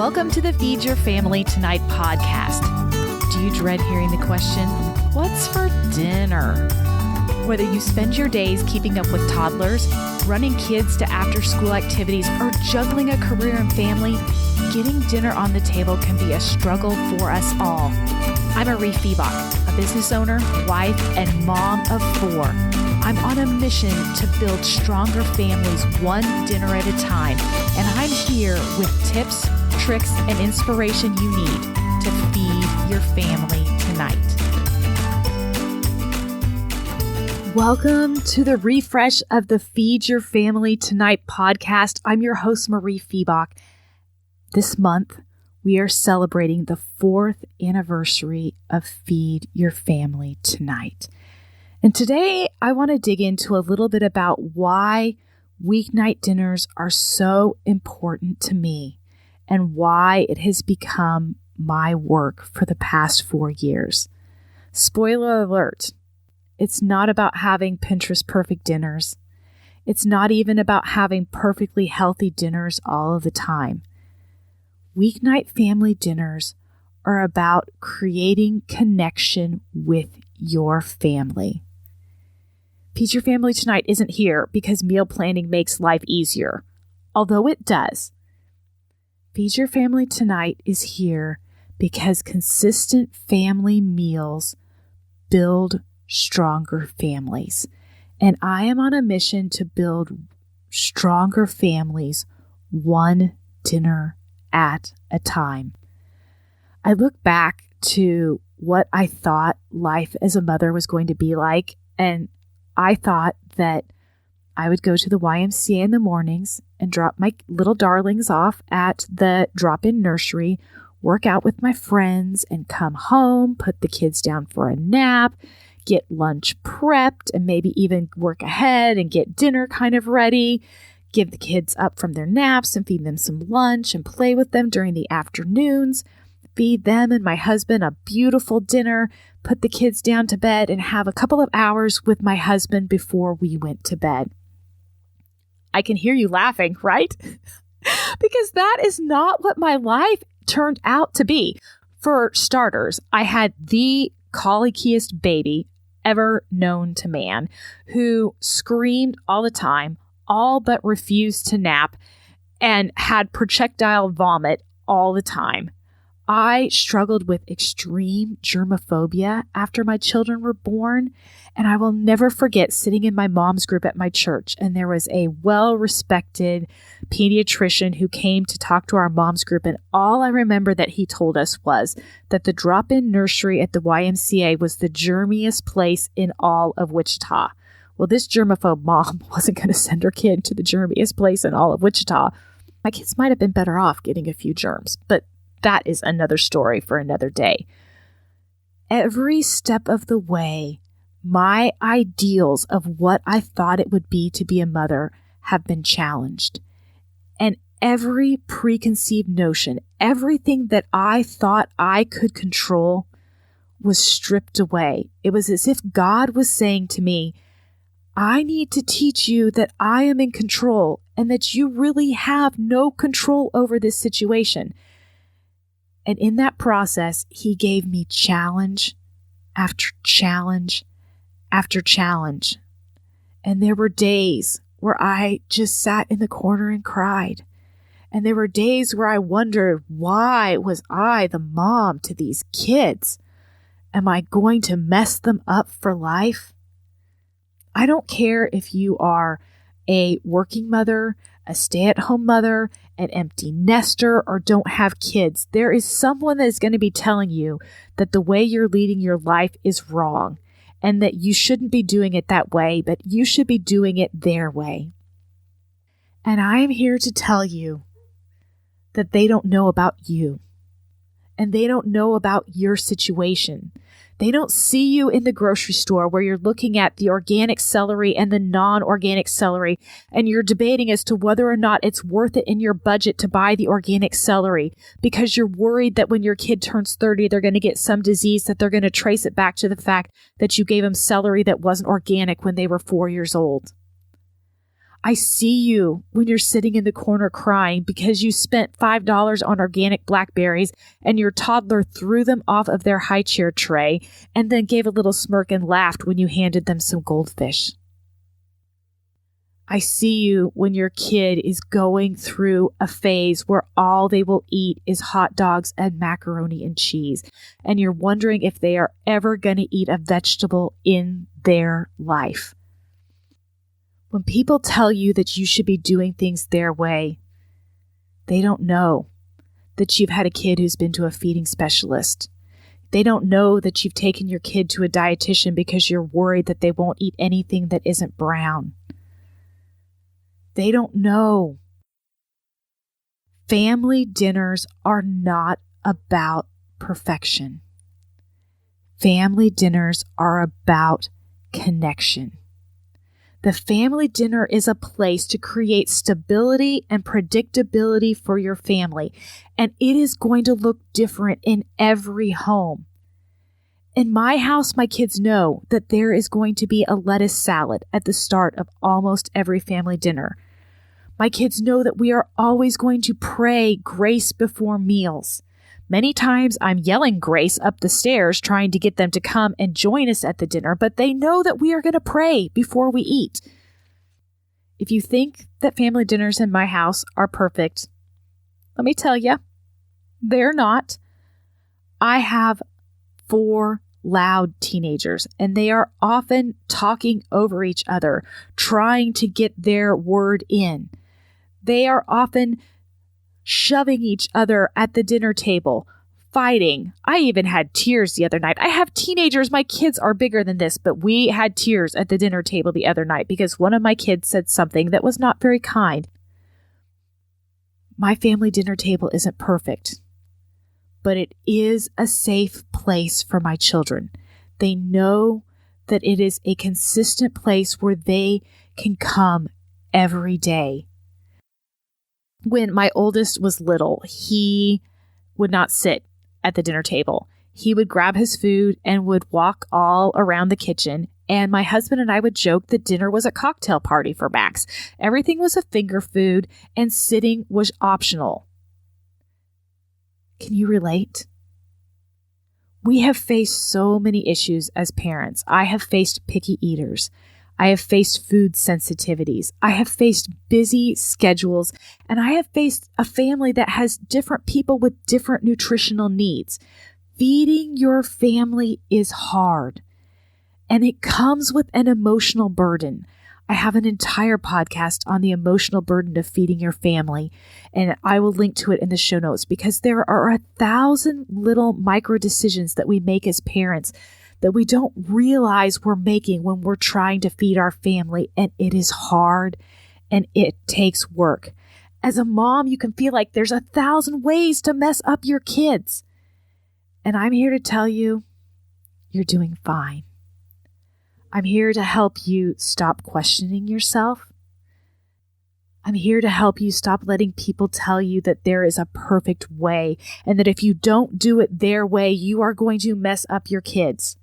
Welcome to the Feed Your Family Tonight podcast. Do you dread hearing the question, what's for dinner? Whether you spend your days keeping up with toddlers, running kids to after-school activities, or juggling a career and family, getting dinner on the table can be a struggle for us all. I'm Mariefiebach, a business owner, wife, and mom of 4. I'm on a mission to build stronger families one dinner at a time, and I'm here with tips, tricks, and inspiration you need to feed your family tonight. Welcome to the refresh of the Feed Your Family Tonight podcast. I'm your host, Mariefiebach. This month, we are celebrating the 4th anniversary of Feed Your Family Tonight. And today, I want to dig into a little bit about why weeknight dinners are so important to me and why it has become my work for the past 4 years. Spoiler alert, it's not about having Pinterest perfect dinners. It's not even about having perfectly healthy dinners all of the time. Weeknight family dinners are about creating connection with your family. Feed Your Family Tonight isn't here because meal planning makes life easier, although it does. Feed Your Family Tonight is here because consistent family meals build stronger families. And I am on a mission to build stronger families one dinner at a time. I look back to what I thought life as a mother was going to be like, and I thought that I would go to the YMCA in the mornings and drop my little darlings off at the drop-in nursery, work out with my friends, and come home, put the kids down for a nap, get lunch prepped, and maybe even work ahead and get dinner kind of ready, give the kids up from their naps and feed them some lunch and play with them during the afternoons, feed them and my husband a beautiful dinner, put the kids down to bed, and have a couple of hours with my husband before we went to bed. I can hear you laughing, right? Because that is not what my life turned out to be. For starters, I had the colikiest baby ever known to man who screamed all the time, all but refused to nap, and had projectile vomit all the time. I struggled with extreme germophobia after my children were born, and I will never forget sitting in my mom's group at my church, and there was a well-respected pediatrician who came to talk to our mom's group, and all I remember that he told us was that the drop-in nursery at the YMCA was the germiest place in all of Wichita. Well, this germaphobe mom wasn't going to send her kid to the germiest place in all of Wichita. My kids might have been better off getting a few germs, but that is another story for another day. Every step of the way, my ideals of what I thought it would be to be a mother have been challenged. And every preconceived notion, everything that I thought I could control was stripped away. It was as if God was saying to me, I need to teach you that I am in control and that you really have no control over this situation. And in that process, he gave me challenge after challenge after challenge. And there were days where I just sat in the corner and cried. And there were days where I wondered, why was I the mom to these kids? Am I going to mess them up for life? I don't care if you are a working mother, a stay-at-home mother, an empty nester, or don't have kids. There is someone that is going to be telling you that the way you're leading your life is wrong and that you shouldn't be doing it that way, but you should be doing it their way. And I am here to tell you that they don't know about you and they don't know about your situation. They don't see you in the grocery store where you're looking at the organic celery and the non-organic celery, and you're debating as to whether or not it's worth it in your budget to buy the organic celery because you're worried that when your kid turns 30, they're going to get some disease that they're going to trace it back to the fact that you gave them celery that wasn't organic when they were 4 years old. I see you when you're sitting in the corner crying because you spent $5 on organic blackberries and your toddler threw them off of their high chair tray and then gave a little smirk and laughed when you handed them some goldfish. I see you when your kid is going through a phase where all they will eat is hot dogs and macaroni and cheese, and you're wondering if they are ever going to eat a vegetable in their life. When people tell you that you should be doing things their way, they don't know that you've had a kid who's been to a feeding specialist. They don't know that you've taken your kid to a dietitian because you're worried that they won't eat anything that isn't brown. They don't know. Family dinners are not about perfection. Family dinners are about connection. The family dinner is a place to create stability and predictability for your family, and it is going to look different in every home. In my house, my kids know that there is going to be a lettuce salad at the start of almost every family dinner. My kids know that we are always going to pray grace before meals. Many times I'm yelling grace up the stairs trying to get them to come and join us at the dinner, but they know that we are going to pray before we eat. If you think that family dinners in my house are perfect, let me tell you, they're not. I have 4 loud teenagers, and they are often talking over each other, trying to get their word in. They are often shoving each other at the dinner table, fighting. I even had tears the other night. I have teenagers. My kids are bigger than this, but we had tears at the dinner table the other night because one of my kids said something that was not very kind. My family dinner table isn't perfect, but it is a safe place for my children. They know that it is a consistent place where they can come every day. When my oldest was little, he would not sit at the dinner table. He would grab his food and would walk all around the kitchen. And my husband and I would joke that dinner was a cocktail party for Max. Everything was a finger food and sitting was optional. Can you relate? We have faced so many issues as parents. I have faced picky eaters. I have faced food sensitivities. I have faced busy schedules, and I have faced a family that has different people with different nutritional needs. Feeding your family is hard, and it comes with an emotional burden. I have an entire podcast on the emotional burden of feeding your family, and I will link to it in the show notes because there are 1,000 little micro decisions that we make as parents that we don't realize we're making when we're trying to feed our family, and it is hard and it takes work. As a mom, you can feel like there's 1,000 ways to mess up your kids. And I'm here to tell you, you're doing fine. I'm here to help you stop questioning yourself. I'm here to help you stop letting people tell you that there is a perfect way and that if you don't do it their way, you are going to mess up your kids.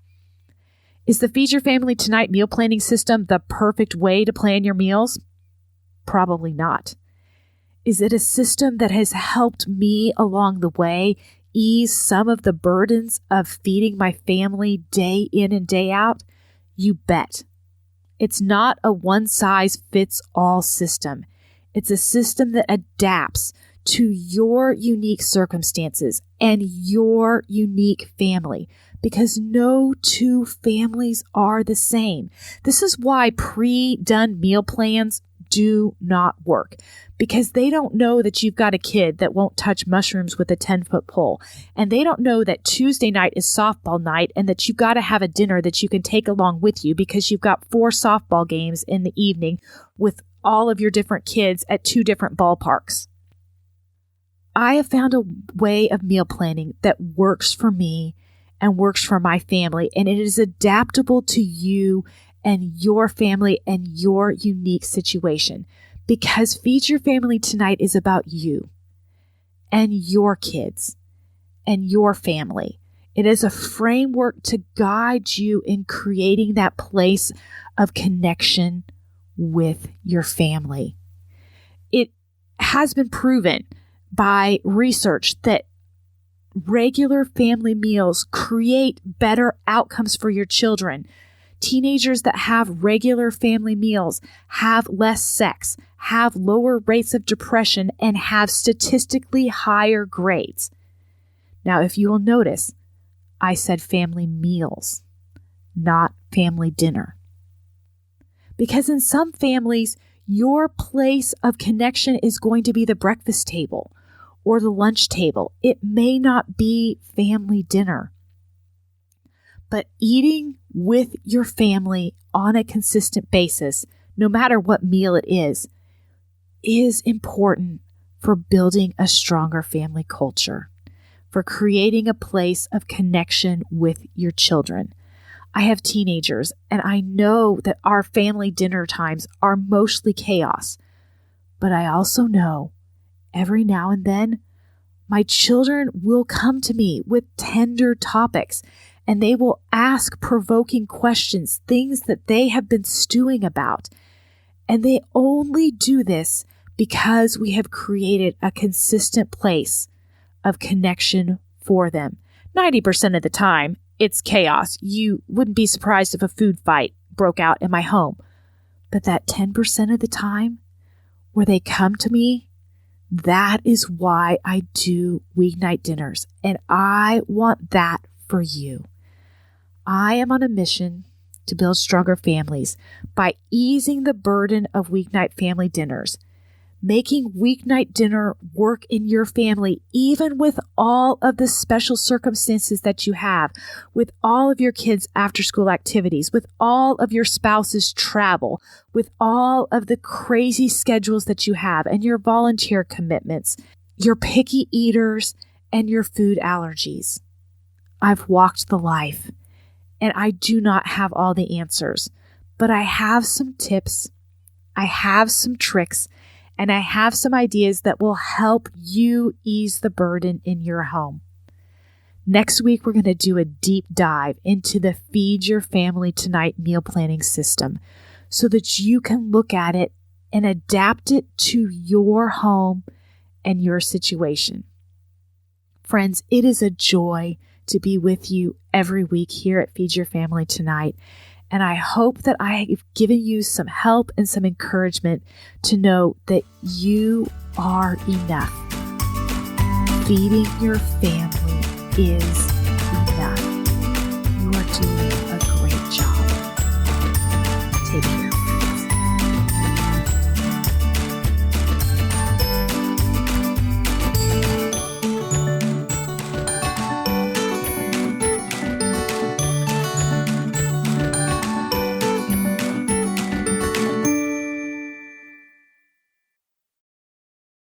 Is the Feed Your Family Tonight meal planning system the perfect way to plan your meals? Probably not. Is it a system that has helped me along the way ease some of the burdens of feeding my family day in and day out? You bet. It's not a one-size-fits-all system. It's a system that adapts to your unique circumstances and your unique family, because no 2 families are the same. This is why pre-done meal plans do not work, because they don't know that you've got a kid that won't touch mushrooms with a 10-foot pole. And they don't know that Tuesday night is softball night and that you've got to have a dinner that you can take along with you because you've got 4 softball games in the evening with all of your different kids at 2 different ballparks. I have found a way of meal planning that works for me and works for my family, and it is adaptable to you and your family and your unique situation, because Feed Your Family Tonight is about you and your kids and your family. It is a framework to guide you in creating that place of connection with your family. It has been proven by research that regular family meals create better outcomes for your children. Teenagers that have regular family meals have less sex, have lower rates of depression, and have statistically higher grades. Now, if you will notice, I said family meals, not family dinner. Because in some families, your place of connection is going to be the breakfast table or the lunch table. It may not be family dinner. But eating with your family on a consistent basis, no matter what meal it is important for building a stronger family culture, for creating a place of connection with your children. I have teenagers, and I know that our family dinner times are mostly chaos. But I also know every now and then, my children will come to me with tender topics, and they will ask provoking questions, things that they have been stewing about. And they only do this because we have created a consistent place of connection for them. 90% of the time, it's chaos. You wouldn't be surprised if a food fight broke out in my home. But that 10% of the time where they come to me, that is why I do weeknight dinners. And I want that for you. I am on a mission to build stronger families by easing the burden of weeknight family dinners, making weeknight dinner work in your family, even with all of the special circumstances that you have, with all of your kids' after-school activities, with all of your spouse's travel, with all of the crazy schedules that you have and your volunteer commitments, your picky eaters, and your food allergies. I've walked the life, and I do not have all the answers, but I have some tips, I have some tricks, and I have some ideas that will help you ease the burden in your home. Next week, we're going to do a deep dive into the Feed Your Family Tonight meal planning system so that you can look at it and adapt it to your home and your situation. Friends, it is a joy to be with you every week here at Feed Your Family Tonight. And I hope that I have given you some help and some encouragement to know that you are enough. Feeding your family is enough. You are doing